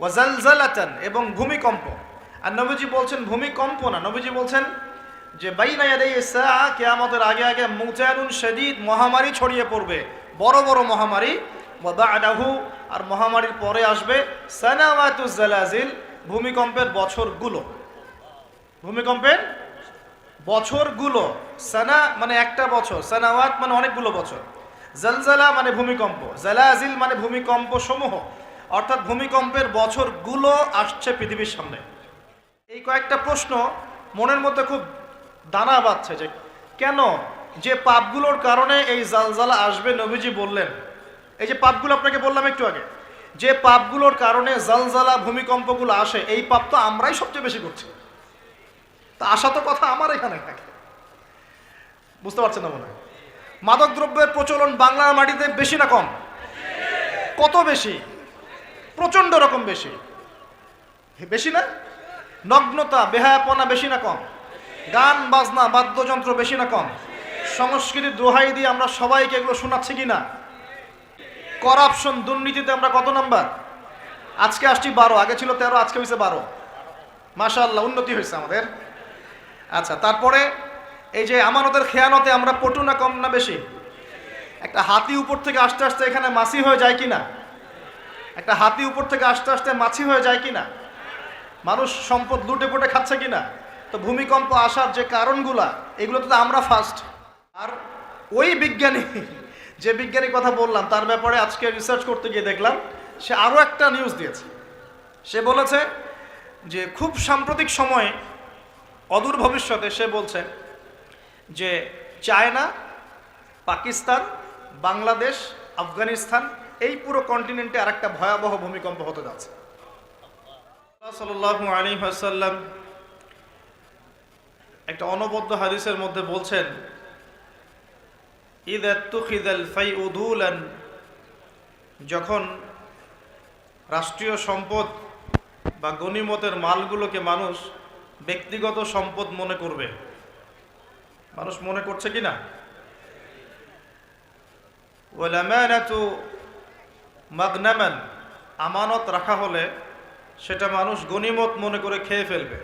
ওয়া জালজালাতান, এবং ভূমিকম্প। আর নবীজি বলছেন ভূমিকম্প না, নবীজি বলছেন যে বাইনা ইয়াদাই সাআ, কিয়ামতের আগে আগে মুজানুন শাদীদ, মহামারী ছড়িয়ে পড়বে, বড় বড় মহামারী। ওয়া বা'দাহু, আর মহামারীর পরে আসবে সানাওয়াতুজ জালাজিল, ভূমিকম্পের বছরগুলো। ভূমিকম্পের বছরগুলো। সানা মানে একটা বছর, সানাওয়াত মানে অনেকগুলো বছর, জালজালা মানে ভূমিকম্প, জালাজিল মানে ভূমিকম্প সমূহ, অর্থাৎ ভূমিকম্পের বছরগুলো আসছে পৃথিবীর সামনে। এই কয়েকটা প্রশ্ন মনের মধ্যে খুব দানা বাঁধছে যে কেন, যে পাপগুলোর কারণে এই জালজালা আসবে নবীজি বললেন। এই যে পাপগুলো আপনাকে বললাম একটু আগে, যে পাপগুলোর কারণে জালজালা ভূমিকম্পগুলো আসে, এই পাপ তো আমরাই সবচেয়ে বেশি করছি। তা আসা তো কথা আমার এখানে থাকে, বুঝতে পারছেন না মনে হয়? মাদক দ্রব্যের প্রচলন বাংলার মাটিতে বেশি না কম? কত বেশি? প্রচন্ড রকম বেশি। বেশি না? নগ্নতা, বেহায়াপনা বেশি না কম? গান বাজনা, বাদ্যযন্ত্র বেশি না কম? সংস্কৃতির দোহাই দিয়ে আমরা সবাইকে এগুলো শোনাচ্ছি কিনা? করাপশন, দুর্নীতিতে আমরা কত নাম্বার? আজকে আসছি 12, আগে ছিল 13, আজকে হয়েছে 12। মাশাআল্লাহ, উন্নতি হয়েছে আমাদের। আচ্ছা, তারপরে এই যে আমানতের খেয়ানতে আমরা পটু না কম না বেশি? একটা হাতি উপর থেকে আস্তে আস্তে এখানে মাছি হয়ে যায় কিনা? একটা হাতি উপর থেকে আস্তে আস্তে মাছি হয়ে যায় কিনা? মানুষ সম্পদ লুটে পুটে খাচ্ছে কিনা? তো ভূমিকম্প আসার যে কারণগুলা, এগুলো তো আমরা ফার্স্ট। আর ওই বিজ্ঞানী, যে বিজ্ঞানীর কথা বললাম, তার ব্যাপারে আজকে রিসার্চ করতে গিয়ে দেখলাম সে আরও একটা নিউজ দিয়েছে। সে বলেছে যে খুব সাম্প্রতিক সময়ে, অদূর ভবিষ্যতে, সে বলছে যে চায়না, পাকিস্তান, বাংলাদেশ, আফগানিস্তান, এই পুরো কন্টিনেন্টে আরেকটা ভয়াবহ ভূমিকম্প হতে যাচ্ছে। সাল্লাল্লাহু আলাইহি ওয়াসাল্লাম একটা অনবদ্য হাদিসের মধ্যে বলছেন, ইযা তুখিযাল ফাইউ দুলান, যখন রাষ্ট্রীয় সম্পদ বা গনিমতের মালগুলোকে মানুষ ব্যক্তিগত সম্পদ মনে করবে, মানুষ মনে করছে কিনা? ওয়াল আমানাতু মাগনামান, আমানত রাখা হলে সেটা মানুষ গনিমত মনে করে খেয়ে ফেলবে।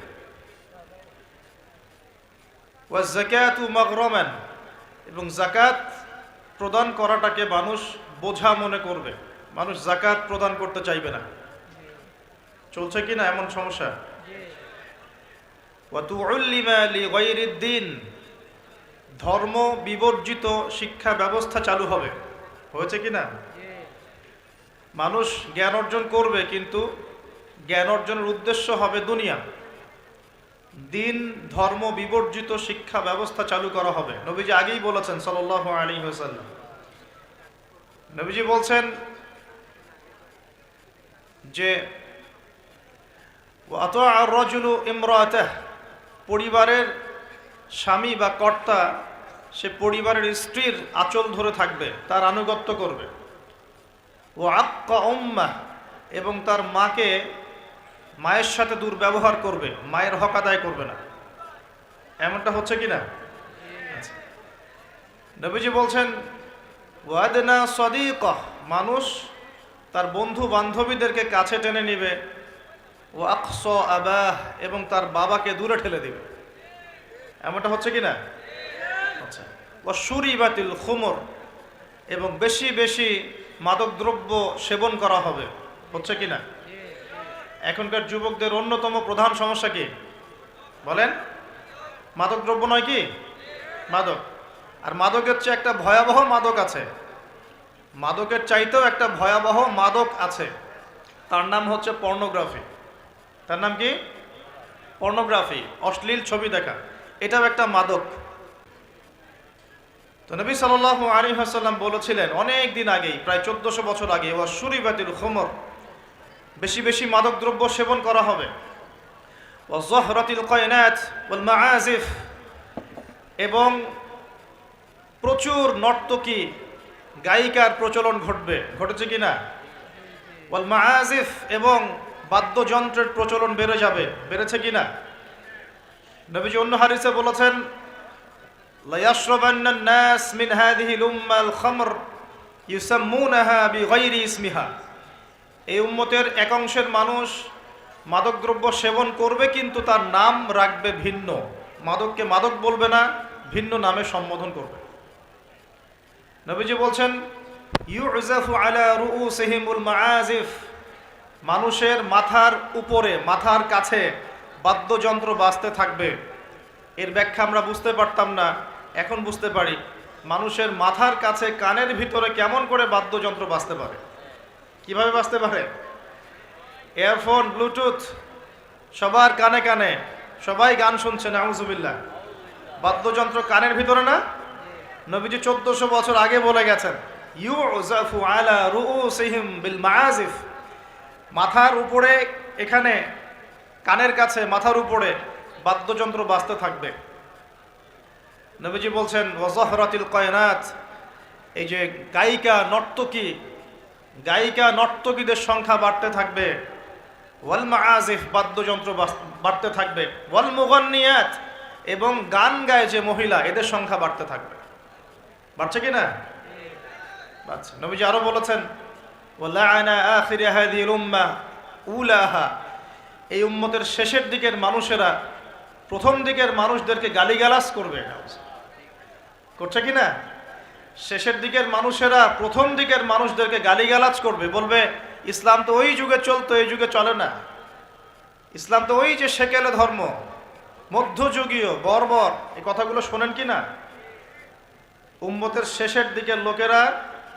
ওয়াজ যাকাতু মাগরামান, এবং যাকাত প্রদান করাটাকে মানুষ বোঝা মনে করবে, মানুষ যাকাত প্রদান করতে চাইবে না। চলছে কিনা এমন সমস্যা? ওয়া তুউল্লিমা লিগাইরিদ দ্বীন, ধর্ম বিবর্জিত শিক্ষা ব্যবস্থা চালু হবে। হয়েছে কিনা? মানুষ জ্ঞান অর্জন করবে, কিন্তু জ্ঞান অর্জনের উদ্দেশ্য হবে দুনিয়া। দিন ধর্ম বিবর্জিত শিক্ষা ব্যবস্থা চালু করা হবে। নবীজি আগেই বলেছেন সাল্লাল্লাহু আলাইহি ওয়াসাল্লাম। নবীজি বলছেন যে ওয়াতা'a আর-রাজুলু ইমরাতাহ, পরিবারের স্বামী বা কর্তা সে পরিবারের স্ত্রীর আঁচল ধরে থাকবে, তার আনুগত্য করবে। ওয়া আক্কা উম্মাহ, এবং তার মাকে, মায়ের সাথে দুর্ব্যবহার করবে, মায়ের হক আদায় করবে না। এমনটা হচ্ছে কিনা? নবীজি বলছেন ওয়াদনা সাদিকাহ, মানুষ তার বন্ধু বান্ধবীদেরকে কাছে টেনে নিবে। ও আকসা আবাহ, এবং তার বাবাকে দূরে ঠেলে দিবে। এমনটা হচ্ছে কিনা? আচ্ছা। ও শুরিবাতিল খুমর, এবং বেশি বেশি মাদকদ্রব্য সেবন করা হবে। হচ্ছে কিনা? এখনকার যুবকদের অন্যতম প্রধান সমস্যা কি বলেন? মাদকদ্রব্য নয় কি? মাদক। আর মাদকের চেয়ে একটা ভয়াবহ মাদক আছে, মাদকের চাইতেও একটা ভয়াবহ মাদক আছে, তার নাম হচ্ছে পর্নোগ্রাফি। তার নাম কি? পর্নোগ্রাফি, অশ্লীল ছবি দেখা। এটাও একটা মাদক। তো নবী সাল্লাল্লাহু আলাইহি ওয়াসাল্লাম বলেছিলেন অনেক দিন আগেই, প্রায় 1400 বছর আগে, ওয়া শুরিবাতিল খুমর, বেশি বেশি মাদকদ্রব্য সেবন করা হবে। ওয়া যহরাতিল কায়নাত ওয়াল মাআজিফ, এবং প্রচুর নর্তকী গায়িকার প্রচলন ঘটবে। ঘটেছে কিনা? ওয়াল মাআজিফ, এবং বাদ্যযন্ত্রের প্রচলন বেড়ে যাবে। বেড়েছে কিনা? নবীজি অন্য হাদিসে বলেছেন লা ইয়াশরাবান্না আন-নাস মিন হাযিহিল উম্মাল খামর ইউসাম্মুনাহা বিগাইরি ইসমিহা, এই উম্মতের এক অংশের মানুষ মাদকদ্রব্য সেবন করবে, কিন্তু তার নাম রাখবে ভিন্ন। মাদককে মাদক বলবে না, ভিন্ন নামে সম্বোধন করবে। নবীজি বলছেন ইউজাফু আলা রুউসিহিমুল মাআজিফ, মানুষের মাথার উপরে, মাথার কাছে বাদ্যযন্ত্র বাজতে থাকবে। এর ব্যাখ্যা আমরা বুঝতে পারতাম না, এখন বুঝতে পারি। মানুষের মাথার কাছে, কানের ভিতরে কেমন করে বাদ্যযন্ত্র বাজতে পারে, কিভাবে বাজতে পারে? ইয়ারফোন, ব্লুটুথ, সবার কানে কানে, সবাই গান শুনছে, নাউজুবিল্লাহ। বাদ্যযন্ত্র কানের ভিতরে না? নবীজি 1400 বছর আগে বলে গেছেন ইউজাফু আলা রুউসিহিম বিল মাআজিফ, মাথার উপরে, এখানে কানের কাছে, মাথার উপরে বাদ্যযন্ত্র বাজতে থাকবে। নবীজি বলছেন ওয়াজহরাতিল কায়নাত, এই যে গায়িকা নর্তকীদের সংখ্যা বাড়তে থাকবে। ওয়াল মাআজিফ, বাদ্যযন্ত্র বাড়তে থাকবে। ওয়াল মুগান্নিয়াত, এবং গান গায় যে মহিলা, এদের সংখ্যা বাড়তে থাকবে। বাড়ছে কি না? বাড়ছে। নবীজি আরো বলেছেন ওয়ালাআনা আখির হাযিহিল উম্মাহ উলাহা, এই উম্মতের শেষের দিকের মানুষেরা প্রথম দিকের মানুষদেরকে গালিগালাজ করবে। করছে কি না? শেষের দিকের মানুষেরা প্রথম দিকের মানুষদেরকে গালিগালাজ করবে, বলবে ইসলাম তো ওই যুগে চলতো, এই যুগে চলে না। ইসলাম তো ওই যে সেকেলে ধর্ম, মধ্যযুগীয়, বর্বর। এই কথাগুলো শোনেন কি না? উম্মতের শেষের দিকের লোকেরা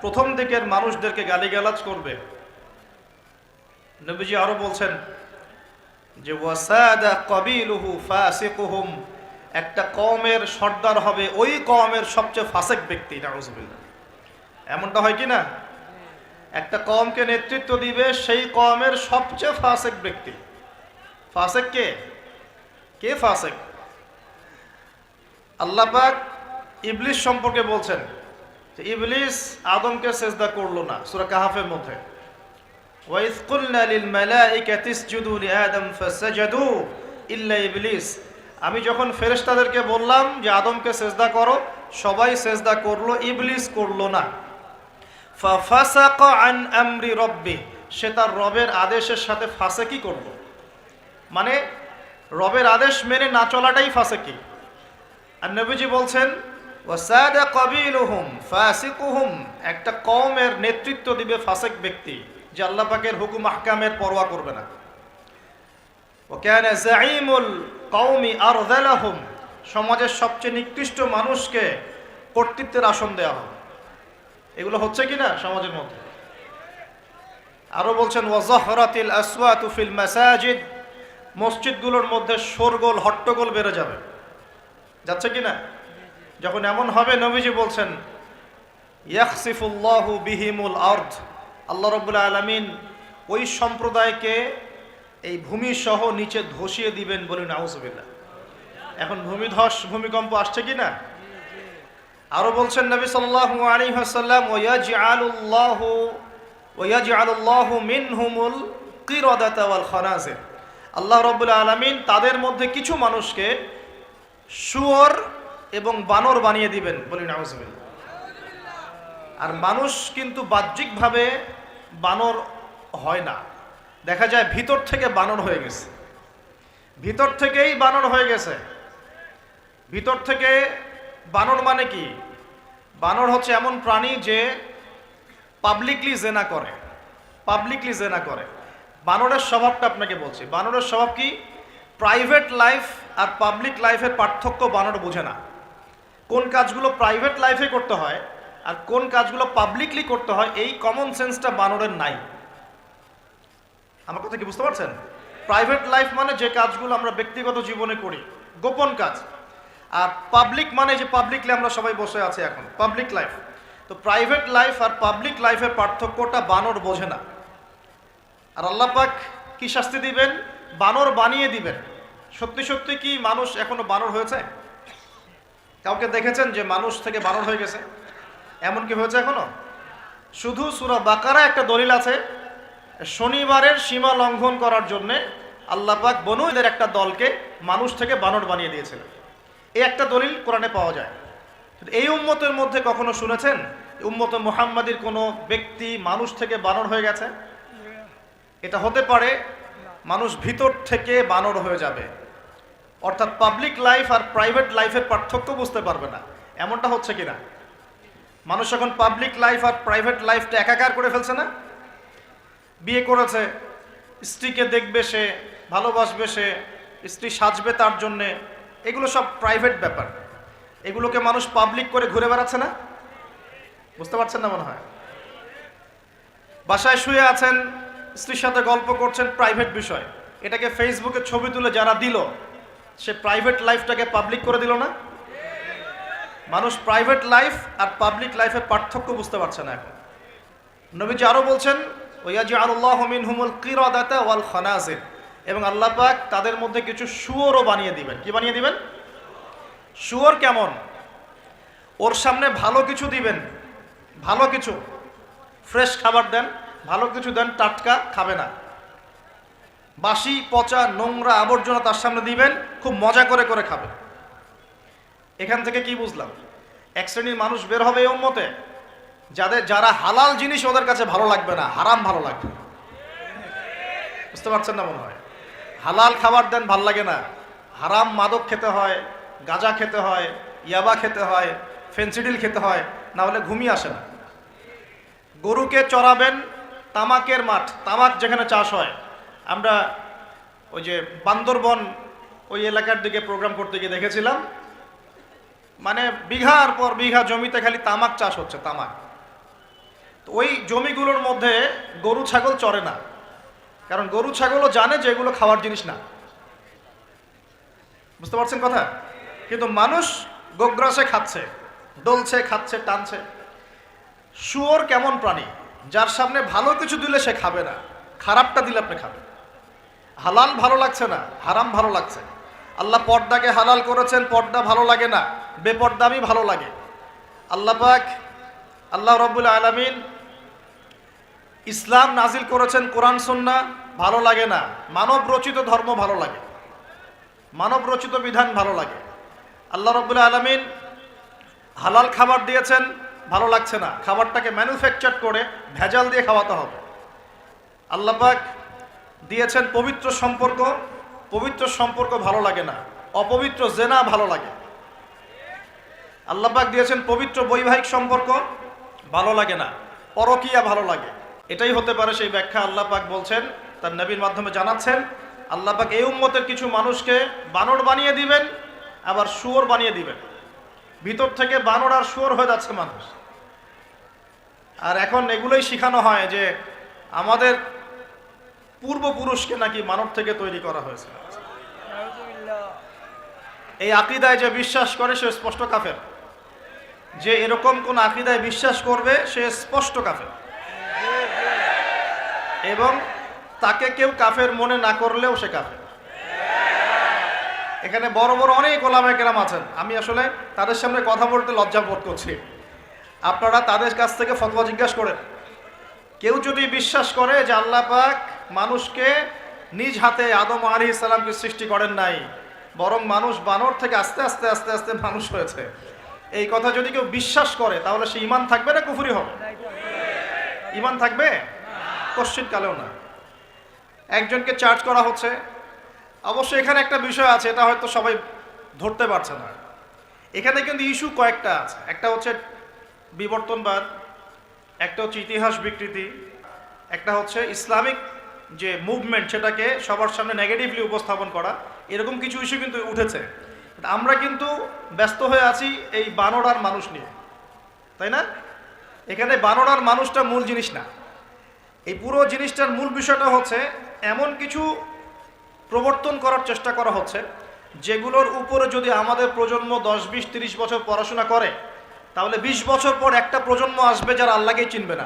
প্রথম দিকের মানুষদেরকে গালিগালাজ করবে। নবীজি আরো বলছেন যে ওয়াসাদা কবিলুহু ফাসিকুহুম, একটা কওমের সর্দার হবে ওই কওমের সবচেয়ে ফাসিক ব্যক্তি। নাউজুবিল্লাহ। এমনটা হয় কি না? একটা কওমকে নেতৃত্ব দিবে সেই কওমের সবচেয়ে ফাসিক ব্যক্তি। ফাসিক কে? কে ফাসিক? আল্লাহ পাক ইবলিস সম্পর্কে বলছেন যে ইবলিস আদমকে সিজদা করলো না, সূরা কাহাফের মধ্যে। ওয়াইয কুলনা লিল মালাইকাতি ইসজুদু লিআদম ফাসাজাদু ইল্লা ইবলিস, আমি যখন ফেরেশতাদেরকে বললাম যে আদমকে সিজদা করো, সবাই সিজদা করলো, ইবলিস করলো না। ফাফাসাকা আন আমরি রাব্বি, সে তার রবের আদেশের সাথে ফাসিকি করলো। মানে রবের আদেশ মেনে না চলাটাই ফাসিকি। আর নবীজি বলছেন ওয়াসাদা কবিলুহুম ফাসিকুহুম, একটা কওমের নেতৃত্ব দিবে ফাসিক ব্যক্তি, যে আল্লাহ পাকের হুকুম আহকামের পরোয়া করবে না। ওয়া কানা যাঈমুল কওমি আরযালাহুম, সমাজের সবচেয়ে নিকৃষ্ট মানুষকে কর্তৃত্বের আসন দেওয়া হবে। এগুলো হচ্ছে কি না সমাজের মধ্যে? আরো বলছেন ওয়াজহরাতিল আসওয়াতু ফিল মাসাজিদ, মসজিদগুলোর মধ্যে শোরগোল, হট্টগোল বেড়ে যাবে। যাচ্ছে কি না? যখন এমন হবে, নবীজি বলছেন ইয়াখসিফুল্লাহু বিহিমুল আরদ, আল্লাহ রাব্বুল আলামিন ওই সম্প্রদায়কে এই ভূমি সহ নিচে ধসিয়ে দিবেন। বলি নাউজুবিল্লাহ। এখন ভূমিকম্প আসছে কি না? আরো বলছেন নবী সাল্লাল্লাহু আলাইহি ওয়াসাল্লাম ওয়ায়াজআলুল্লাহু মিনহুমুল কিরাদাতা ওয়াল খানাজির, আল্লাহ রাব্বুল আলামিন তাদের মধ্যে কিছু মানুষকে শুয়োর এবং বানর বানিয়ে দিবেন। বলি নাউজুবিল্লাহ। আর মানুষ কিন্তু বাহ্যিকভাবে বানর হয় না, দেখা যায় ভিতর থেকে বানর হয়ে গেছে। ভিতর থেকেই বানর হয়ে গেছে। ভিতর থেকে বানর মানে কি? বানর হচ্ছে এমন প্রাণী যে পাবলিকলি জেনা করে। বানরের স্বভাবটা আপনাকে বলছি। বানরের স্বভাব কি? প্রাইভেট লাইফ আর পাবলিক লাইফের পার্থক্য বানর বোঝে না। কোন কাজগুলো প্রাইভেট লাইফে করতে হয় আর কোন কাজগুলো পাবলিকলি করতে হয়, এই কমন সেন্সটা বানরের নাই। আমার কথা কি বুঝতে পারছেন? প্রাইভেট লাইফ মানে যে কাজগুলো আমরা ব্যক্তিগত জীবনে করি, গোপন কাজ। আর পাবলিক মানে যে পাবলিকলি আমরা সবাই বসে আছি এখন, পাবলিক লাইফ। তো প্রাইভেট লাইফ আর পাবলিক লাইফের পার্থক্যটা বানর বোঝে না। আর আল্লাহ পাক কি শাস্তি দিবেন? বানর বানিয়ে দিবেন। সত্যি সত্যি কি মানুষ এখনো বানর হয়েছে? কাউকে দেখেছেন যে মানুষ থেকে বানর হয়ে গেছে? এমন কি হয়েছে এখনো? শুধু সূরা বাকারা একটা দলিল আছে, শনিবারের সীমা লঙ্ঘন করার জন্য আল্লাহ পাক বনু ইসরাইলের একটা দলকে মানুষ থেকে বানর বানিয়ে দিয়েছিলেন। এই একটা দলিল কোরআনে পাওয়া যায়। এই উম্মতের মধ্যে কখনো শুনেছেন উম্মতে মুহাম্মাদির কোনো ব্যক্তি মানুষ থেকে বানর হয়ে গেছে? এটা হতে পারে মানুষ ভিতর থেকে বানর হয়ে যাবে, অর্থাৎ পাবলিক লাইফ আর প্রাইভেট লাইফের পার্থক্য বুঝতে পারবে না। এমনটা হচ্ছে কিনা? মানুষ এখন পাবলিক লাইফ আর প্রাইভেট লাইফটা একাকার করে ফেলছে না? বিয়ে করেছে, স্ত্রীকে দেখবে সে, ভালোবাসবে সে, স্ত্রী সাজবে তার জন্যে, এগুলো সব প্রাইভেট ব্যাপার। এগুলোকে মানুষ পাবলিক করে ঘুরে বেড়াচ্ছে না? বুঝতে পারছেন না মনে হয়? বাসায় শুয়ে আছেন, স্ত্রীর সাথে গল্প করছেন, প্রাইভেট বিষয়। এটাকে ফেসবুকে ছবি তুলে যারা দিল, সে প্রাইভেট লাইফটাকে পাবলিক করে দিল না? মানুষ প্রাইভেট লাইফ আর পাবলিক লাইফের পার্থক্য বুঝতে পারছে না এখন। নবীজি আরো বলছেন, ওয়াজআলুল্লাহু মিনহুমুল কিরাদাতা ওয়াল খানাজির, এবং আল্লাহ পাক তাদের মধ্যে কিছু শুয়োরও বানিয়ে দিবেন। কি বানিয়ে দিবেন? শুয়োর কেমন? ওর সামনে ভালো কিছু দিবেন, ভালো কিছু, ফ্রেশ খাবার দেন, ভালো কিছু দেন, টাটকা খাবে না। বাসি পচা নোংরা আবর্জনা তার সামনে দিবেন, খুব মজা করে করে খাবে। এখান থেকে কি বুঝলাম? এক শ্রেণীর মানুষ বের হবে এই উম্মতে, যারা হালাল জিনিস ওদের কাছে ভালো লাগবে না, হারাম ভালো লাগবে। বুঝতে পারছেন না মনে হয়? হালাল খাবার দেন, ভাল লাগে না, হারাম মাদক খেতে হয়, গাঁজা খেতে হয়, ইয়াবা খেতে হয়, ফেন্সিডিল খেতে হয়, না হলে ঘুমিয়ে আসে না। গরুকে চড়াবেন তামাকের মাঠ, তামাক যেখানে চাষ হয়। আমরা ওই যে বান্দরবন ওই এলাকার দিকে প্রোগ্রাম করতে গিয়ে দেখেছিলাম, মানে বিঘার পর বিঘা জমিতে খালি তামাক চাষ হচ্ছে, তামাক। তো ওই জমিগুলোর মধ্যে গরু ছাগল চড়ে না, কারণ গরু ছাগলও জানে যে এগুলো খাওয়ার জিনিস না। বুঝতে পারছেন কথা? কিন্তু মানুষ গোগ্রাসে খাচ্ছে, ডলছে, খাচ্ছে, টানছে। শুয়োর কেমন প্রাণী? যার সামনে ভালো কিছু দিলে সে খাবে না, খারাপটা দিলে আপনি খাবেন। হালাল ভালো লাগছে না, হারাম ভালো লাগছে। আল্লাহ পর্দাকে হালাল করেছেন, পর্দা ভালো লাগে না, বেপর্দামি ভালো লাগে। আল্লাহ পাক, আল্লাহ রাব্বুল আলামিন ইসলাম নাজিল করেছেন, কোরআন সুন্নাহ ভালো লাগে না, মানব রচিত ধর্ম ভালো লাগে, মানব রচিত বিধান ভালো লাগে। আল্লাহ রাব্বুল আলামিন হালাল খাবার দিয়েছেন, ভালো লাগছে না, খাবারটাকে ম্যানুফ্যাকচার করে ভেজাল দিয়ে খাওয়াতে হবে। আল্লাহ পাক দিয়েছেন পবিত্র সম্পর্ক, পবিত্র সম্পর্ক ভালো লাগে না, অপবিত্র জেনা ভালো লাগে। আল্লাহ পাক দিয়েছেন পবিত্র বৈবাহিক সম্পর্ক, ভালো লাগে না, পরকীয়া ভালো লাগে। এটাই হতে পারে সেই ব্যাখ্যা আল্লাহ পাক বলছেন, তার নবীর মাধ্যমে জানাচ্ছেন। আল্লাহ পাক এই উম্মতের কিছু মানুষকে বানর বানিয়ে দিবেন, আবার শুয়োর বানিয়ে দিবেন। ভিতর থেকে বানর আর শুয়োর হয়ে যাচ্ছে মানুষ। আর এখন এগুলোই শেখানো হয় যে আমাদের পূর্বপুরুষকে নাকি মানব থেকে তৈরি করা হয়েছে। এই আকীদায় যে বিশ্বাস করে সে স্পষ্ট কাফের। যে এরকম কোন আকীদায় বিশ্বাস করবে সে স্পষ্ট কাফের, এবং তাকে কেউ কাফের মনে না করলেও সে কাফের। এখানে বড় বড় অনেক ওলামায়ে কেরাম আছেন, আমি আসলে তাদের সামনে কথা বলতে লজ্জা বোধ করছি। আপনারা তাদের কাছ থেকে ফতোয়া জিজ্ঞাসা করেন। কেউ যদি বিশ্বাস করে যে আল্লাহ পাক মানুষকে নিজ হাতে আদম আলাইহিস সালামকে সৃষ্টি করেন নাই, বরং মানুষ বানর থেকে আস্তে আস্তে আস্তে আস্তে মানুষ হয়েছে, এই কথা যদি কেউ বিশ্বাস করে, তাহলে সে ঈমান থাকবে না কুফরি হবে? ঈমান থাকবে? কোশ্চিন কালেও না। একজনকে চার্জ করা হচ্ছে। অবশ্যই এখানে একটা বিষয় আছে, এটা হয়তো সবাই ধরতে পারছে না। এখানে কিন্তু ইস্যু কয়েকটা আছে। একটা হচ্ছে বিবর্তনবাদ, একটা হচ্ছে ইতিহাস বিকৃতি, একটা হচ্ছে ইসলামিক যে মুভমেন্ট সেটাকে সবার সামনে নেগেটিভলি উপস্থাপন করা। এরকম কিছু ইস্যু কিন্তু উঠেছে। আমরা কিন্তু ব্যস্ত হয়ে আছি এই বানর আর মানুষ নিয়ে, তাই না? এখানে বানর আর মানুষটা মূল জিনিস না। এই পুরো জিনিসটার মূল বিষয়টা হচ্ছে এমন কিছু প্রবর্তন করার চেষ্টা করা হচ্ছে যেগুলোর উপরে যদি আমাদের প্রজন্ম 10, 20, 30 বছর পড়াশোনা করে, তাহলে 20 বছর পর একটা প্রজন্ম আসবে যারা আল্লাহকেই চিনবে না।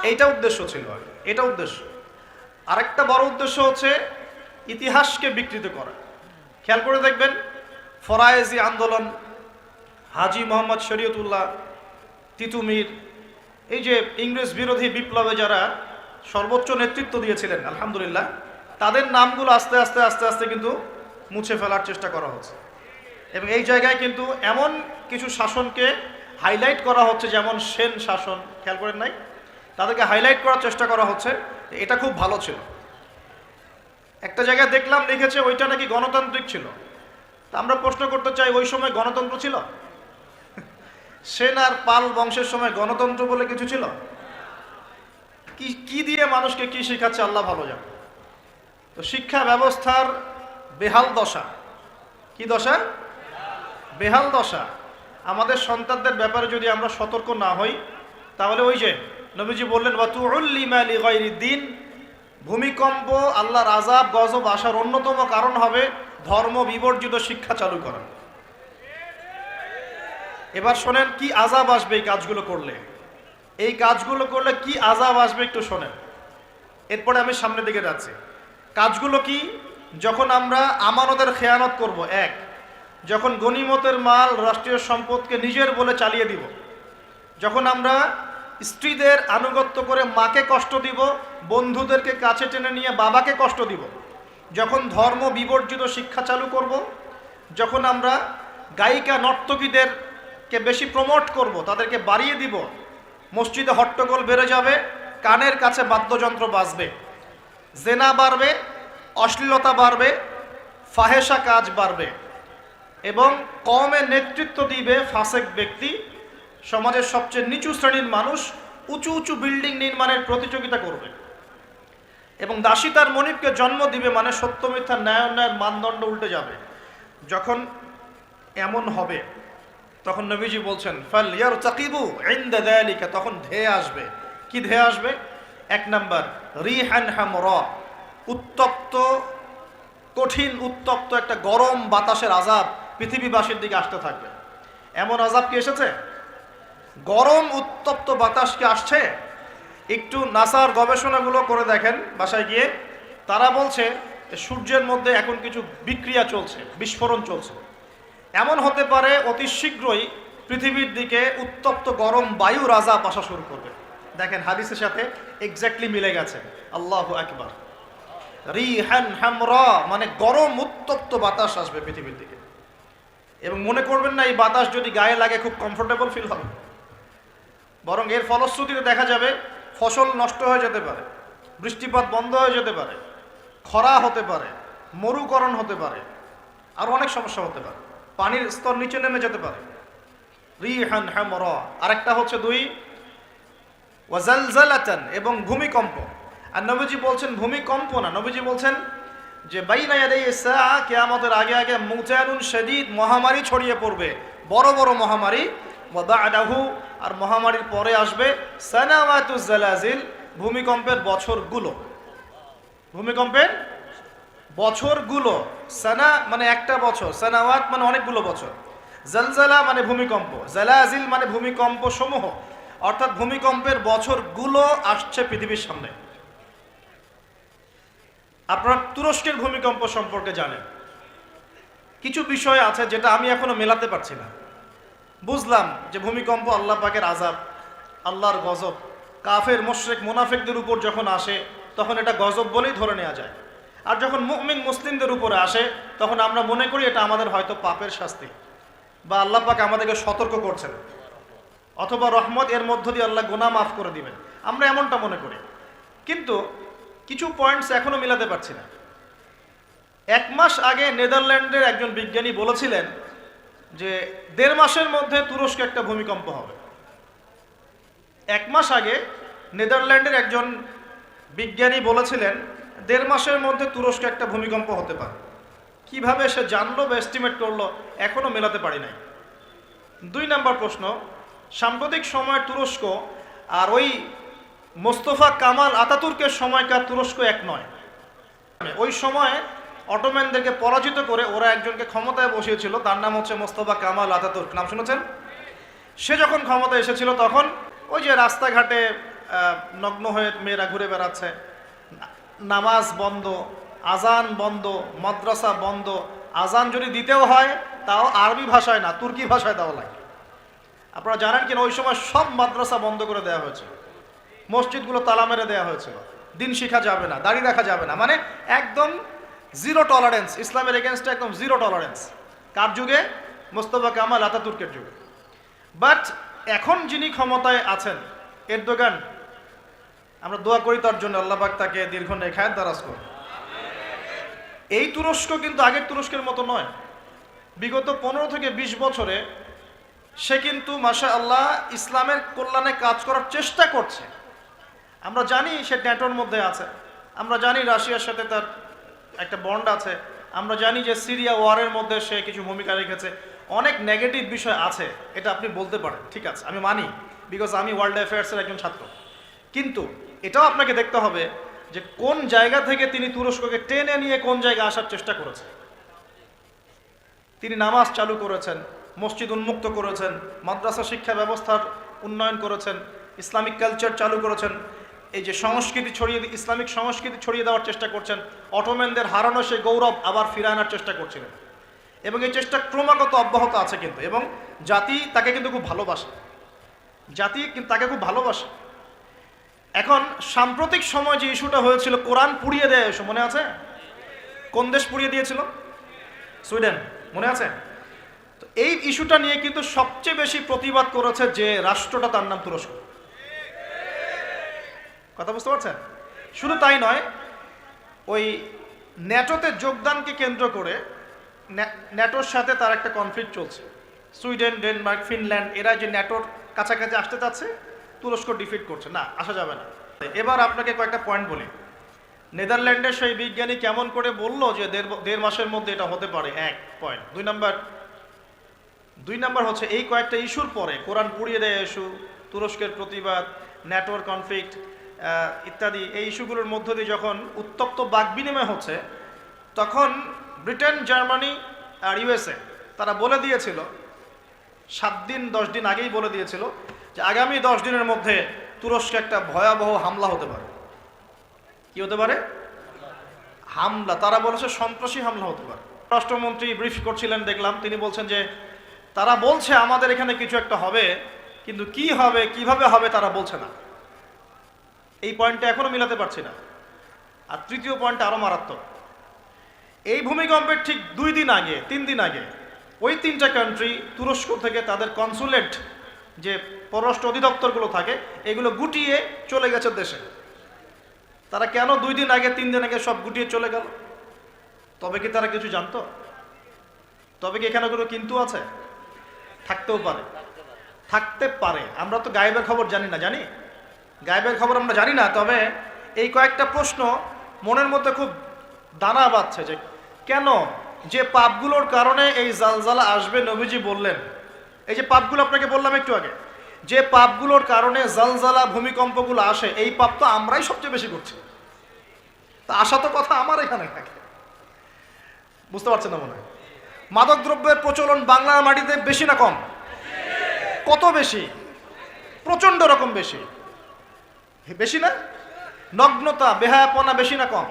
এইটা উদ্দেশ্য ছিল, এটা উদ্দেশ্য। আরেকটা বড় উদ্দেশ্য হচ্ছে ইতিহাসকে বিকৃত করা। খেয়াল করে দেখবেন, ফরায়েজি আন্দোলন, হাজী মোহাম্মদ শরীয়তুল্লাহ, তিতুমির, এই যে ইংরেজ বিরোধী বিপ্লবে যারা সর্বোচ্চ নেতৃত্ব দিয়েছিলেন, আলহামদুলিল্লাহ, তাদের নামগুলো আস্তে আস্তে আস্তে আস্তে কিন্তু মুছে ফেলার চেষ্টা করা হচ্ছে। এবং এই জায়গায় কিন্তু এমন কিছু শাসনকে হাইলাইট করা হচ্ছে, যেমন সেন শাসন, খেয়াল করেন নাই? তাদেরকে হাইলাইট করার চেষ্টা করা হচ্ছে এটা খুব ভালো ছিল। একটা জায়গায় দেখলাম লিখেছে ওইটা নাকি গণতান্ত্রিক ছিল। তা আমরা প্রশ্ন করতে চাই, ওই সময় গণতন্ত্র ছিল? সেন আর পাল বংশের সময় গণতন্ত্র বলে কিছু ছিল? কি দিয়ে মানুষকে কি শেখাচ্ছে আল্লাহ ভালো জানে। তো শিক্ষা ব্যবস্থার বেহাল দশা। কি দশা? বেহাল দশা। আমাদের সন্তানদের ব্যাপারে যদি আমরা সতর্ক না হই, তাহলে ওই যে নবীজি বললেন ওয়াতুউল্লিমা লিগাইরিদ্দিন, ভূমিকম্প, আল্লাহর আযাব গজব আসার অন্যতম কারণ হবে ধর্ম বিবর্জিত শিক্ষা চালু করা। এবার শোনেন কি আযাব আসবে এই কাজগুলো করলে। এই কাজগুলো করলে কি আযাব আসবে একটু শোনেন, এরপরে আমি সামনের দিকে যাচ্ছি। কাজগুলো কি? যখন আমরা আমানতের খেয়ানত করব, এক, যখন গনিমতের মাল রাষ্ট্রীয় সম্পদকে নিজের বলে চালিয়ে দিব, যখন আমরা স্ত্রীদের আনুগত্য করে মাকে কষ্ট দিব, বন্ধুদেরকে কাছে টেনে নিয়ে বাবাকে কষ্ট দিব, যখন ধর্ম বিবর্জিত শিক্ষা চালু করব, যখন আমরা গায়িকা নর্তকীদেরকে বেশি প্রমোট করব, তাদেরকে বাড়িয়ে দিব, মসজিদে হট্টগোল বেড়ে যাবে, কানের কাছে বাদ্যযন্ত্র বাজবে, জেনা বাড়বে, অশ্লীলতা বাড়বে, ফাহেসা কাজ বাড়বে, এবং কমে নেতৃত্ব দিবে ফাসেক ব্যক্তি, সমাজের সবচেয়ে নিচু শ্রেণীর মানুষ উঁচু উঁচু বিল্ডিং নির্মাণের প্রতিযোগিতা করবে, এবং দাসী তার মনিবকে জন্ম দিবে, মানে সত্য মিথ্যা ন্যায় অন্যায়ের মানদণ্ড উল্টে যাবে। যখন এমন হবে তখন নবীজি বলছেন ফালইয়ারতাকিবু ইনদা যালিকা, তখন ধেয়ে আসবে। কি ধেয়ে আসবে? এক নাম্বার রিহান হামরা, উত্তপ্ত, কঠিন উত্তপ্ত একটা গরম বাতাসের আযাব পৃথিবীবাসীর দিকে আসতে থাকবে। এমন আযাব কি এসেছে? গরম উত্তপ্ত বাতাস কি আসছে? একটু নাসার গবেষণাগুলো করে দেখেন বাসায় গিয়ে। তারা বলছে সূর্যের মধ্যে এখন কিছু বিক্রিয়া চলছে, বিস্ফোরণ চলছে। এমন হতে পারে অতি শীঘ্রই পৃথিবীর দিকে উত্তপ্ত গরম বায়ুর আযাব আসা শুরু করবে। দেখেন হাদিসের সাথে এক্স্যাক্টলি মিলে গেছে। আল্লাহু আকবার। রিহান হামরা মানে গরম উত্তপ্ত বাতাস আসবে পৃথিবীর দিকে, এবং মনে করবেন না এই বাতাস যদি গায়ে লাগে খুব কমফোর্টেবল ফিল হবে, বরং এর ফলশ্রুতিতে দেখা যাবে ফসল নষ্ট হয়ে যেতে পারে, বৃষ্টিপাত বন্ধ হয়ে যেতে পারে, খরা হতে পারে, মরুকরণ হতে পারে, আর অনেক সমস্যা হতে পারে, পানির স্তর নিচে নেমে যেতে পারে। রিহান হামরা। আরেকটা হচ্ছে দুই, ওয়াজালজালাতান, এবং ভূমিকম্প। আর নবীজি বলছেন ভূমিকম্প না, নবীজি বলছেন যে বাইনা ইয়াদাইস সাআ, কিয়ামতের আগে আগে মুতানুন শাদীদ, মহামারী ছড়িয়ে পড়বে, বড় বড় মহামারী। ওয়া বা'দাহু, আর মহামারীর পরে আসবে সানাওয়াতুজ জালাজিল, ভূমিকম্পের বছরগুলো। ভূমিকম্পের বছরগুলো। সানা মানে একটা বছর, সানাওয়াত মানে অনেকগুলো বছর, জালজালা মানে ভূমিকম্প, জালাজিল মানে ভূমিকম্প সমূহ, অর্থাৎ ভূমিকম্পের বছরগুলো আসছে পৃথিবীর সামনে। আপনারা তুরস্কের ভূমিকম্প সম্পর্কে জানেন। কিছু বিষয় আছে যেটা আমি এখনো মেলাতে পারছি না। বুঝলাম যে ভূমিকম্প আল্লাহ পাকের আযাব, আল্লাহর গজব। কাফের মুশরিক মুনাফিকদের উপর যখন আসে তখন এটা গজব বলেই ধরে নেওয়া যায়, আর যখন মুমিন মুসলিমদের উপরে আসে তখন আমরা মনে করি এটা আমাদের হয়তো পাপের শাস্তি, বা আল্লাহ পাক আমাদেরকে সতর্ক করছেন, অথবা রহমত, এর মধ্য দিয়ে আল্লাহ গুনাহ মাফ করে দিবেন, আমরা এমনটা মনে করি। কিন্তু কিছু পয়েন্টস এখনো মিলাতে পারছি না। 1 মাস আগে নেদারল্যান্ডের একজন বিজ্ঞানী বলেছিলেন যে 1.5 মাসের মধ্যে তুরস্কে একটা ভূমিকম্প হবে। 1 মাস আগে নেদারল্যান্ডের একজন বিজ্ঞানী বলেছিলেন 1.5 মাসের মধ্যে তুরস্কে একটা ভূমিকম্প হতে পারে। কিভাবে সে জানলো বা এস্টিমেট করলো এখনো মেলাতে পারি নাই। 2 নম্বর প্রশ্ন, সাম্প্রতিক সময় তুরস্ক আর ওই মোস্তফা কামাল আতাতুর্কের সময়কার তুরস্ক এক নয়। ওই সময়ে অটোম্যানদেরকে পরাজিত করে ওরা একজনকে ক্ষমতায় বসিয়েছিল, তার নাম হচ্ছে মোস্তফা কামাল আতাতুর্ক, নাম শুনেছেন? সে যখন ক্ষমতায় এসেছিল তখন ওই যে রাস্তাঘাটে নগ্ন হয়ে মেয়েরা ঘুরে বেড়াচ্ছে, নামাজ বন্ধ, আজান বন্ধ, মাদ্রাসা বন্ধ, আজান যদি দিতেও হয় তাও আরবি ভাষায় না, তুর্কি ভাষায় দেওয়া লাগে। আপনারা জানেন কিনা ওই সময় সব মাদ্রাসা বন্ধ করে দেওয়া হয়েছিল, মসজিদগুলো তালা মেরে দেওয়া হয়েছিল, দিন শিখা যাবে না, দাড়ি রাখা যাবে না, মানে একদম জিরো টলারেন্স, ইসলামের এগেনস্টে একদম জিরো টলারেন্স। কার যুগে? মোস্তফা কামাল আতাতুর্কের যুগে। বাট এখন যিনি ক্ষমতায় আছেন এরদোগান, আমরা দোয়া করি তার জন্য, আল্লাহ পাক তাকে দীর্ঘ নেখায়াত দারাজ করুন। এই তুরস্ক কিন্তু আগের তুরস্কের মতো নয়। বিগত 15 থেকে 20 বছরে সে কিন্তু মাশাআল্লাহ ইসলামের কল্যাণে কাজ করার চেষ্টা করছে। আমরা জানি সে ন্যাটোর মধ্যে আছে, আমরা জানি রাশিয়ার সাথে তার একটা বন্ড আছে, আমরা জানি যে সিরিয়া ওয়ারের মধ্যে সে কিছু ভূমিকা রেখেছে। অনেক নেগেটিভ বিষয় আছে, এটা আপনি বলতে পারেন, ঠিক আছে, আমি মানি, বিকজ আমি ওয়ার্ল্ড অ্যাফেয়ার্সের একজন ছাত্র। কিন্তু এটাও আপনাকে দেখতে হবে যে কোন জায়গা থেকে তিনি তুরস্ককে টেনে নিয়ে কোন জায়গায় আসার চেষ্টা করেছে। তিনি নামাজ চালু করেছেন, মসজিদ উন্মুক্ত করেছেন, মাদ্রাসা শিক্ষা ব্যবস্থার উন্নয়ন করেছেন, ইসলামিক কালচার চালু করেছেন, এই যে সংস্কৃতি ছড়িয়ে ইসলামিক সংস্কৃতি ছড়িয়ে দেওয়ার চেষ্টা করছেন, অটোম্যানদের হারানো সেই গৌরব আবার ফিরে আনার চেষ্টা করছিলেন। এবং এই চেষ্টা ক্রমাগত অব্যাহত আছে কিন্তু, এবং জাতি তাকে কিন্তু খুব ভালোবাসে, জাতি কিন্তু তাকে খুব ভালোবাসে। এখন সাম্প্রতিক সময় যে ইস্যুটা হয়েছিল কোরআন পুড়িয়ে দেয়, এসো মনে আছে? কোন দেশ পুড়িয়ে দিয়েছিল? সুইডেন, মনে আছে? তো এই ইস্যুটা নিয়ে কিন্তু সবচেয়ে বেশি প্রতিবাদ করেছে যে রাষ্ট্রটা, তার নাম তুরস্ক। কথা বুঝতে পারছেন? শুধু তাই নয়, ওই ন্যাটোতে যোগদানকে কেন্দ্র করে ন্যাটোর সাথে তার একটা কনফ্লিক্ট চলছে। সুইডেন, ডেনমার্ক, ফিনল্যান্ড এরা যে ন্যাটোর কাছাকাছি আসতে চাচ্ছে, তুরস্ক ডিফিট করছে, না আসা যাবে না। এবার আপনাকে কয়েকটা পয়েন্ট বলি। নেদারল্যান্ডের সেই বিজ্ঞানী কেমন করে বললো যে দেড় মাসের মধ্যে এটা হতে পারে, এক পয়েন্ট। দুই নাম্বার হচ্ছে এই কয়েকটা ইস্যুর পরে কোরআন পুড়িয়ে দেয় ইস্যু, তুরস্কের প্রতিবাদ, ন্যাটোর কনফ্লিক্ট ইত্যাদি, এই ইস্যুগুলোর মধ্য দিয়ে যখন উত্তপ্ত বাক বিনিময় হচ্ছে, তখন ব্রিটেন, জার্মানি আর ইউএসএ তারা বলে দিয়েছিল 7 দিন 10 দিন আগেই বলে দিয়েছিল যে আগামী 10 দিনের মধ্যে তুরস্কে একটা ভয়াবহ হামলা হতে পারে। কি হতে পারে? হামলা। তারা বলেছে সন্ত্রাসী হামলা হতে পারে। রাষ্ট্রমন্ত্রী ব্রিফ করছিলেন, দেখলাম তিনি বলছেন যে তারা বলছে আমাদের এখানে কিছু একটা হবে, কিন্তু কি হবে, কিভাবে হবে তারা বলছে না। এই পয়েন্টটা এখনো মিলাতে পারছি না। আর তৃতীয় পয়েন্টটা আরো মারাত্মক। এই ভূমিকম্পের ঠিক 2 দিন আগে, 3 দিন আগে ওই 3টা কান্ট্রি তুরস্ক থেকে তাদের কনসুলেট, যে পররাষ্ট্র অধিদপ্তরগুলো থাকে, এগুলো গুটিয়ে চলে গেছে দেশে। তারা কেন 2 দিন আগে 3 দিন আগে সব গুটিয়ে চলে গেল? তবে কি তারা কিছু জানতো? তবে কি এখানে কোনো কিন্তু আছে? থাকতেও পারে, থাকতে পারে। আমরা তো গায়েবের খবর জানি না, জানি গায়েবের খবর আমরা জানি না। তবে এই কয়েকটা প্রশ্ন মনের মধ্যে খুব দানা বাঁধছে যে কেন, যে পাপগুলোর কারণে এই জালজালা আসবে নবীজি বললেন। এই যে পাপগুলো আপনাকে বললাম একটু আগে, যে পাপগুলোর কারণে জালজালা ভূমিকম্পগুলো আসে, এই পাপ তো আমরাই সবচেয়ে বেশি করছি। তা আসা তো কথা আমার এখানে থাকে, বুঝতে পারছেন না মনে হয়? মাদকদ্রব্যের প্রচলন বাংলার মাটিতে বেশি না কম? কত বেশি? প্রচন্ড রকম বেশি। বেশি না? নগ্নতা, বেহায়াপনা বেশি না কম?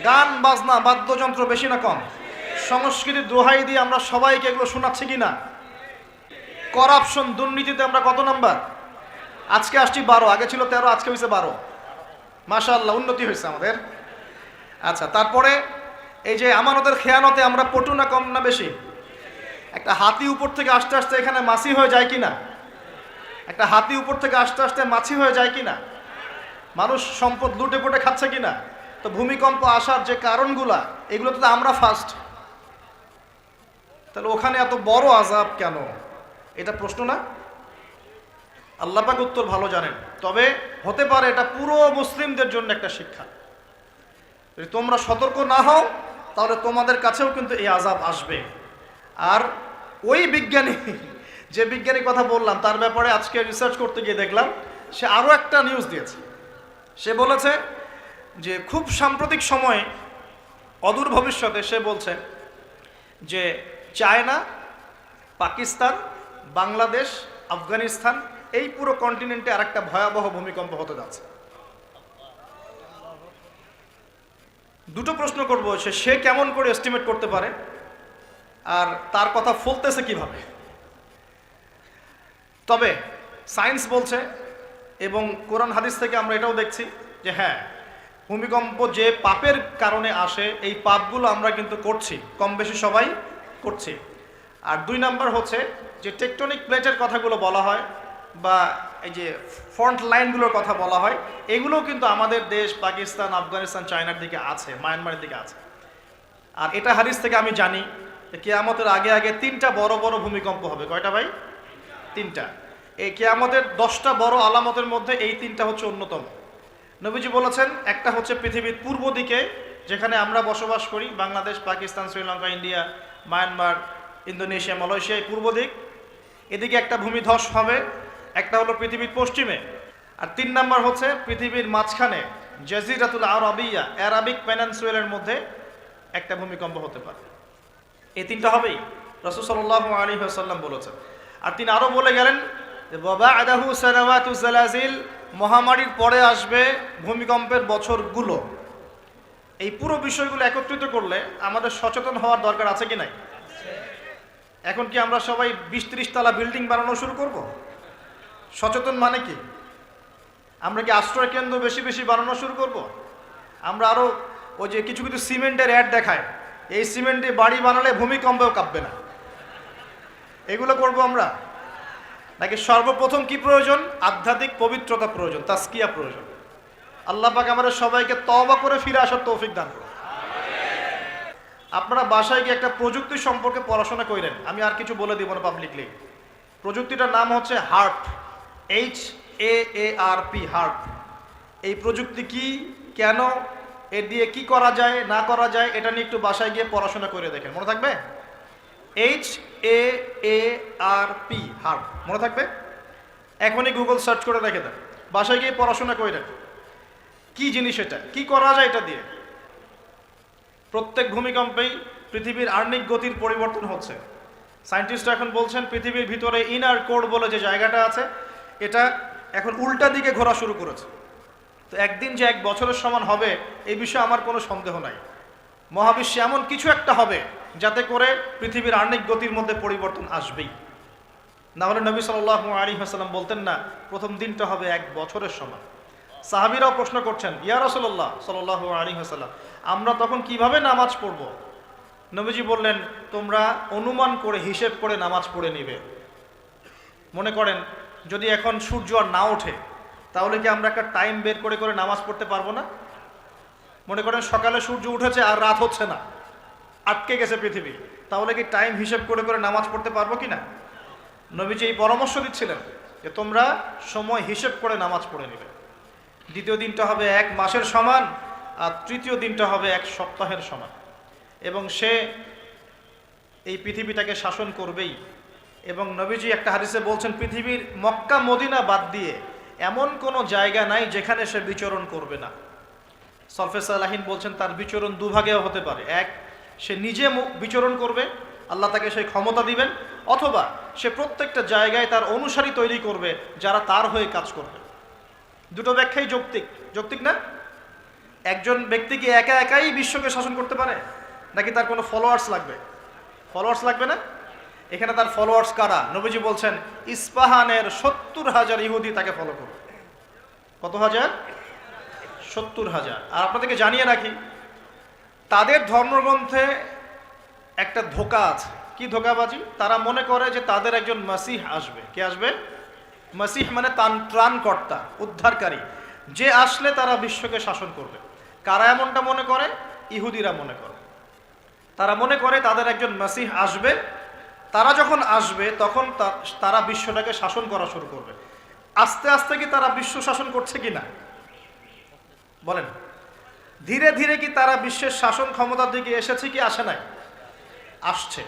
গান বাজনা, বাদ্যযন্ত্র বেশি না কম? সংস্কৃতির দোহাই দিয়ে আমরা সবাইকে এগুলো শোনাচ্ছি কিনা? করাপশন, দুর্নীতিতে আমরা কত নাম্বার? আজকে আসছি 12, আগে ছিল 13, আজকে হয়েছে 12। মাশাআল্লাহ, উন্নতি হয়েছে আমাদের। আচ্ছা, তারপরে এই যে আমানতের খেয়ানতে আমরা পটু না কম না বেশি? একটা হাতি উপর থেকে আস্তে আস্তে এখানে মাছি হয়ে যায় কিনা? একটা হাতি উপর থেকে আস্তে আস্তে মাছি হয়ে যায় কিনা? মানুষ সম্পদ লুটে পুটে খাচ্ছে কিনা? তো ভূমিকম্প আসার যে কারণগুলা, এগুলো তো আমরা ফার্স্ট। তাহলে ওখানে এত বড় আযাব কেন? এটা প্রশ্ন না? আল্লাহ পাক উত্তর ভালো জানেন। তবে হতে পারে এটা পুরো মুসলিমদের জন্য একটা শিক্ষা। যদি তোমরা সতর্ক না হও তাহলে তোমাদের কাছেও কিন্তু এই আযাব আসবে। আর ওই বিজ্ঞানী, যে বিজ্ঞানীর কথা বললাম, তার ব্যাপারে আজকে রিসার্চ করতে গিয়ে দেখলাম সে আরও একটা নিউজ দিয়েছে। সে বলেছে যে খুব সাম্প্রতিক সময়ে, অদূর ভবিষ্যতে, সে বলছে যে চায়না, পাকিস্তান, বাংলাদেশ, আফগানিস্তান, এই পুরো কন্টিনেন্টে আরেকটা ভয়াবহ ভূমিকম্প হতে যাচ্ছে। দুটো প্রশ্ন করবো, সে কেমন করে এস্টিমেট করতে পারে আর তার কথা ফলতেছে কিভাবে? তবে সায়েন্স বলছে, এবং কোরআন হাদিস থেকে আমরা এটাও দেখছি যে হ্যাঁ, ভূমিকম্প যে পাপের কারণে আসে, এই পাপগুলো আমরা কিন্তু করছি, কম বেশি সবাই করছি। আর 2 নাম্বার হচ্ছে যে টেকটনিক প্লেটের কথাগুলো বলা হয়, বা এই যে ফ্রন্ট লাইনগুলোর কথা বলা হয়, এগুলোও কিন্তু আমাদের দেশ পাকিস্তান, আফগানিস্তান, চায়নার দিকে আছে, মায়ানমারের দিকে আছে। আর এটা হাদিস থেকে আমি জানি যে কিয়ামতের আগে আগে 3টা বড় বড় ভূমিকম্প হবে। কয়টা ভাই? 3টা। এই কিয়ামতের 10টা বড় আলামতের মধ্যে এই 3টা হচ্ছে অন্যতম। নবীজি বলেছেন, একটা হচ্ছে পৃথিবীর পূর্ব দিকে যেখানে আমরা বসবাস করি, Bangladesh, Pakistan, Sri Lanka, India, Myanmar, Indonesia, Malaysia, এই পূর্ব দিক, এদিকে একটা ভূমিধস হবে। একটা হলো পৃথিবীর পশ্চিমে। আর 3 নাম্বার হচ্ছে পৃথিবীর মাঝখানে জাজিরাতুল আরবিয়া, অ্যারাবিক পেনিনসুলার মধ্যে একটা ভূমিকম্প হতে পারে। এই 3টা হবেই, রাসূল সাল্লাল্লাহু আলাইহি ওয়াসাল্লাম বলেছেন। আর তিনি আরো বলে গেলেন যে বাবাদাহু সানাওয়াতু জালাজিল, মহামারীর পরে আসবে ভূমিকম্পের বছরগুলো। এই পুরো বিষয়গুলো একত্রিত করলে আমাদের সচেতন হওয়ার দরকার আছে কি নাই? এখন কি আমরা সবাই 20-30 তলা বিল্ডিং বানানো শুরু করব? সচেতন মানে কি? আমরা কি আশ্রয় কেন্দ্র বেশি বেশি বানানো শুরু করব? আমরা আরো ওই যে কিছু কিছু সিমেন্টের অ্যাড দেখায়, এই সিমেন্টে বাড়ি বানালে ভূমিকম্পেও কাঁপবে না, এগুলো করব আমরা? নাকি সর্বপ্রথম কি প্রয়োজন? আধ্যাত্মিক পবিত্রতা প্রয়োজন, তাসকিয়া প্রয়োজন। আল্লাহ পাক আমাদের সবাইকে তওবা করে ফিরে আসার তৌফিক দান করুন। আপনারা বাসায় গিয়ে একটা প্রযুক্তি সম্পর্কে পড়াশোনা করেন, আমি আর কিছু বলে দিব না পাবলিকলি। প্রযুক্তিটার নাম হচ্ছে হার্প, HAARP, হার্প। এই প্রযুক্তি কি, কেন, এর দিয়ে কি করা যায় না করা যায়, এটা নিয়ে একটু বাসায় গিয়ে পড়াশোনা করে দেখেন, মনে থাকবে? HAARP, হার্প, মনে থাকবে? এখনই গুগল সার্চ করে রেখে দেন, বাসায় গিয়ে পড়াশোনা করেন কি জিনিস এটা, কি করা যায় এটা দিয়ে। প্রত্যেক ভূমিকম্পেই পৃথিবীর আর্নিক গতির পরিবর্তন হচ্ছে। সায়েন্টিস্টরা এখন বলছেন পৃথিবীর ভিতরে ইনার কোর বলে যে জায়গাটা আছে, এটা এখন উল্টা দিকে ঘোরা শুরু করেছে। তো একদিন যে 1 বছরের সমান হবে এই বিষয়ে আমার কোনো সন্দেহ নাই। মহাবিশ্বে এমন কিছু একটা হবে যাতে করে পৃথিবীর আর্নিক গতির মধ্যে পরিবর্তন আসবেই। না হলে নবী সাল্লাল্লাহু আলাইহি ওয়াসাল্লাম বলতেন না প্রথম দিনটা হবে 1 বছরের সমান। সাহাবীরাও প্রশ্ন করছেন, ইয়া রাসূলুল্লাহ সাল্লাল্লাহু আলাইহি ওয়াসাল্লাম, আমরা তখন কিভাবে নামাজ পড়ব? নবীজি বললেন, তোমরা অনুমান করে হিসেব করে নামাজ পড়ে নিবে। মনে করেন যদি এখন সূর্য আর না ওঠে, তাহলে কি আমরা একটা টাইম বের করে করে নামাজ পড়তে পারবো না? মনে করেন সকালে সূর্য উঠেছে আর রাত হচ্ছে না, আটকে গেছে পৃথিবী, তাহলে কি টাইম হিসেব করে করে নামাজ পড়তে পারবো কি না? নবীজি এই পরামর্শ দিচ্ছিলেন যে তোমরা সময় হিসেব করে নামাজ পড়ে নেবে। দ্বিতীয় দিনটা হবে 1 মাসের সমান, আর তৃতীয় দিনটা হবে 1 সপ্তাহের সমান। এবং সে এই পৃথিবীটাকে শাসন করবেই। এবং নবীজি একটা হাদিসে বলছেন, পৃথিবীর মক্কা মদিনা বাদ দিয়ে এমন কোনো জায়গা নাই যেখানে সে বিচরণ করবে না। সলফে সালাহিন বলছেন তার বিচরণ দুভাগেও হতে পারে। এক, সে নিজে বিচরণ করবে, আল্লাহ তাকে সেই ক্ষমতা দিবেন, অথবা সে প্রত্যেকটা জায়গায় তার অনুসারী তৈরি করবে যারা তার হয়ে কাজ করবে। দুটো ব্যাখ্যাই যৌক্তিক, যৌক্তিক না? একজন ব্যক্তি কি একা একাই বিশ্বকে শাসন করতে পারে, নাকি তার কোনো ফলোয়ার্স লাগবে? ফলোয়ার্স লাগবে না? এখানে তার ফলোয়ার্স কারা? নবীজি বলছেন ইস্পাহানের 70,000 ইহুদি তাকে ফলো করবে। কত হাজার? 70,000। আর আপনাদেরকে জানিয়ে রাখি, তাদের ধর্মগ্রন্থে একটা ধোঁকা আছে। কি ধোঁকাবাজি? তারা মনে করে যে তাদের একজন মাসিহ আসবে। কে আসবে? মাসিহ মানে ত্রাণকর্তা, উদ্ধারকারী, যে আসলে তারা বিশ্বকে শাসন করবে। কারা এমনটা মনে করে? ইহুদিরা মনে করে। তারা মনে করে তাদের একজন মাসিহ আসবে, তারা যখন আসবে তখন তারা বিশ্বটাকে শাসন করা শুরু করবে। আস্তে আস্তে কি তারা বিশ্ব শাসন করছে কি না বলেন? ধীরে ধীরে কি তারা বিশ্বের শাসন ক্ষমতার দিকে এসেছে কি আসে নাই? আসছে।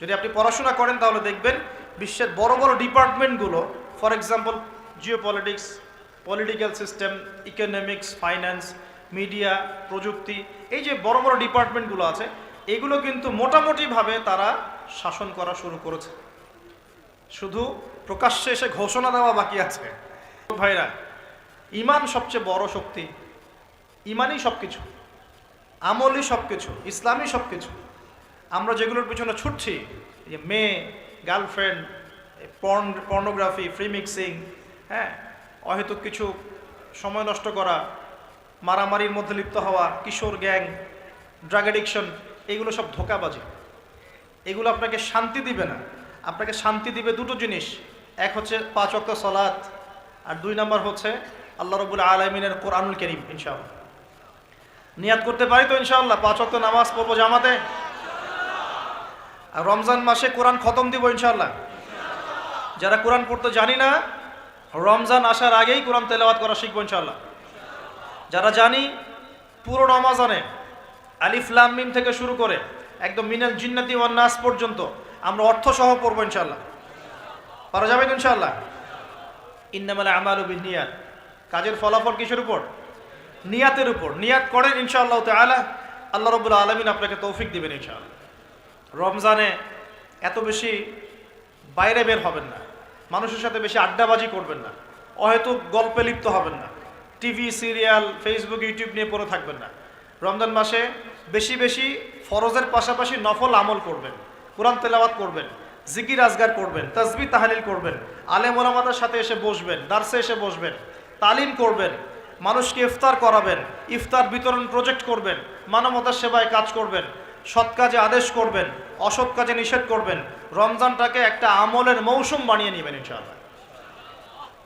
যদি আপনি পড়াশোনা করেন তাহলে দেখবেন বিশ্বের বড় বড় ডিপার্টমেন্টগুলো, for example geopolitics, political system, economics, finance, media, প্রযুক্তি, এই যে বড় বড় ডিপার্টমেন্টগুলো আছে, এগুলো কিন্তু মোটামুটিভাবে তারা শাসন করা শুরু করেছে। শুধু প্রকাশ্যে এসে ঘোষণা দেওয়া বাকি আছে। ভাইরা, ঈমান সবচেয়ে বড় শক্তি। ঈমানই সব কিছু, আমলই সব কিছু, ইসলামই সব কিছু। আমরা যেগুলোর পিছনে ছুটছি, যে মেয়ে, গার্লফ্রেন্ড, পর্নোগ্রাফি, ফ্রি মিক্সিং, হ্যাঁ, অহেতুক কিছু সময় নষ্ট করা, মারামারির মধ্যে লিপ্ত হওয়া, কিশোর গ্যাং, ড্রাগ অ্যাডিকশন, এগুলো সব ধোঁকাবাজি। এগুলো আপনাকে শান্তি দিবে না। আপনাকে শান্তি দিবে দুটো জিনিস। এক হচ্ছে 5 ওয়াক্ত সালাত, আর 2 নাম্বার হচ্ছে আল্লাহ রাব্বুল আলামিনের কোরআনুল কারীম ইনশাআল্লাহ। নিয়াত করতে পারি তো ইনশাআল্লাহ 5 ওয়াক্ত নামাজ পড়বো জামাতে, আর রমজান মাসে কোরআন খতম দিব ইনশাআল্লাহ। যারা কোরআন পড়তে জানি না, রমজান আসার আগেই কোরআন তেলাওয়াত করা শিখবো ইনশাআল্লাহ। যারা জানি পুরো রমাজানে আলিফ লাম মিম থেকে শুরু করে একদম মিনাল জিন্নাতি ওয়ান নাস পর্যন্ত আমরা অর্থ সহ পড়বো ইনশাআল্লাহ। পারা যাবে ইনশাআল্লাহ। ইন্নামাল আমালু বিন্নিয়াত, কাজের ফলাফল কিসের উপর? নিয়াতের উপর। নিয়াত করেন ইনশাআল্লাহ তাআলা, আল্লাহ রাব্বুল আলামিন আপনাকে তৌফিক দিবেন ইনশাআল্লাহ। রমজানে এত বেশি বাইরে বের হবেন না, মানুষের সাথে বেশি আড্ডাবাজি করবেন না, অহেতুক গল্পে লিপ্ত হবেন না, টিভি সিরিয়াল ফেসবুক ইউটিউব নিয়ে পড়ে থাকবেন না। রমজান মাসে বেশি বেশি ফরজের পাশাপাশি নফল আমল করবেন, কোরআন তেলাওয়াত করবেন, জিকির আজগার করবেন, তাসবিহ তাহলিল করবেন, আলেম ওলামাদের সাথে এসে বসবেন, দার্সে এসে বসবেন, তালিম করবেন, মানুষকে ইফতার করাবেন, ইফতার বিতরণ প্রজেক্ট করবেন, মানবতার সেবায় কাজ করবেন, সৎ কাজে আদেশ করবেন, অসৎ কাজে নিষেধ করবেন। রমজানটাকে একটা আমলের মৌসুম বানিয়ে নেবেন ইনশাআল্লাহ।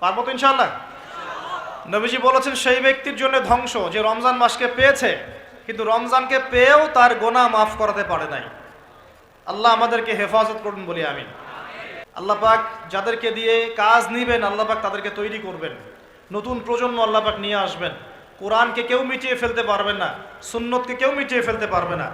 পারবো তো ইনশাআল্লাহ? নবীজি বলেছেন সেই ব্যক্তির জন্য ধ্বংস যে রমজান মাসকে পেয়েছে কিন্তু রমজানকে পেয়েও তার গোনাহ মাফ করাতে পারে নাই। আল্লাহ আমাদেরকে হেফাজত করুন বলি আমিন। আল্লাহ পাক যাদেরকে দিয়ে কাজ নিবেন আল্লাহ পাক তাদেরকে তৈরি করবেন, নতুন প্রজন্ম আল্লাহ পাক নিয়ে আসবেন। কোরআনকে কেউ মিটিয়ে ফেলতে পারবে না, সুন্নতকে কেউ মিটিয়ে ফেলতে পারবে না।